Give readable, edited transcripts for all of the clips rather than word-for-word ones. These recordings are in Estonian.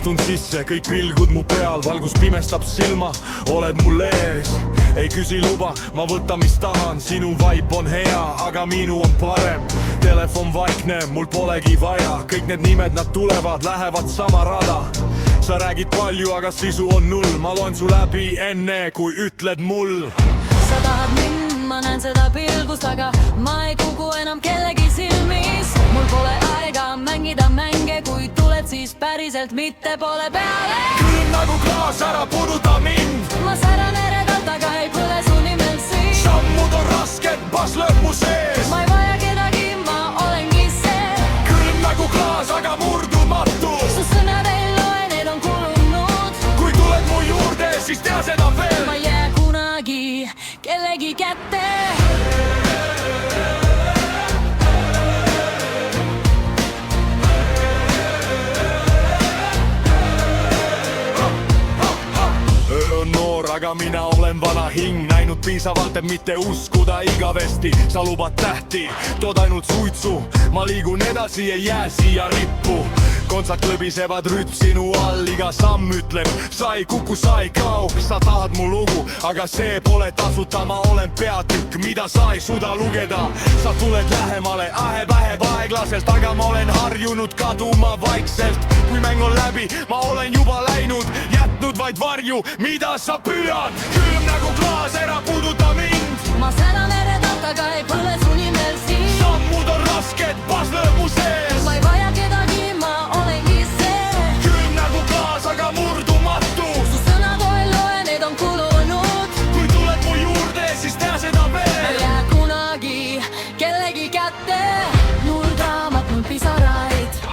astun sisse, kõik vilgud mu peal, valgus pimestab silma, oled mul ees. Ei küsi luba, ma võtan mis tahan, sinu vaip on hea, aga minu on parem. Telefon vaikne, mul polegi vaja, kõik need nimed nad tulevad, lähevad sama rada. Sa räägid palju, aga sisu on null, ma loen su läbi enne, kui ütled mul. Sa tahad mind, ma näen seda pilgust, aga ma ei kuku enam kellegi silmis. Mul pole aega mängida mänge, kui tuled siis päriselt mitte pole peale. Külm nagu klaas, ära puuduta mind. Ma säran eredalt, aga ei põle su nimel siin. Sammud on rasked, bass lööb mu sees. Ma ei vaja kedagi, ma olengi see. Külm nagu klaas, aga murdumatu. Su sõnad ei loe, need on kulunud. Kui tuled mu juurde, siis tea seda veel. Ma ei jää kunagi kellegi kätte. Aga mina olen vana hing, näinud piisavalt, et mitte uskuda igavesti. Sa lubad tähti, tood ainult suitsu, ma liigun edasi, ei jää siia rippu. Kontsad klõbisevad rütm sinu all, iga samm ütleb, sa ei kuku, sa ei kao. Sa tahad mu lugu, aga see pole tasuta, ma olen peatükk, mida sa ei suuda lugeda. Sa tuled lähemale, läheb aeglaselt, aga ma olen harjunud kaduma vaikselt. Kui mäng on läbi, ma olen juba läinud, jätnud vaid varju, mida sa püüad. Külm nagu klaas, ära puuduta mind. Ma säran eredalt, aga ei põle su nimel siin. Sammud on rasked, bass lööb mu sees. Ma ei vaja kedagi, ma olengi see. Külm nagu klaas, aga murdumatu. Su sõnad ei loe, need on kulunud. Kui tuled mu juurde, siis tea seda veel. Ma ei jää kunagi kellegi kätte. Mul draamat, mul pisaraid.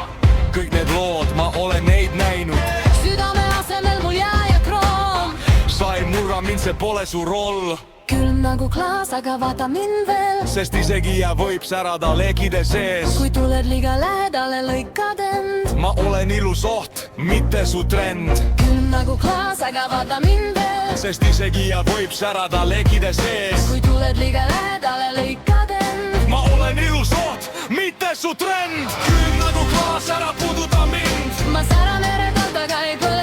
Kõik need lood, ma olen neid näinud. Südame asemel mul jää ja kroon. Sa ei murra mind, see pole su roll. Külm nagu klaas, aga vaata mind veel. Sest isegi ja võib särada leekide sees. Kui tuled liiga lähedale, lõikad end. Ma olen ilus oht, mitte su trend. Külm nagu klaas, aga vaata mind veel. Sest isegi ja võib särada leekide sees. Kui tuled liiga lähedale, lõikad end. Ma olen ilus oht, mitte su trend. Külm nagu klaas, ära puuduta mind. Ma säran eredalt, aga ei põle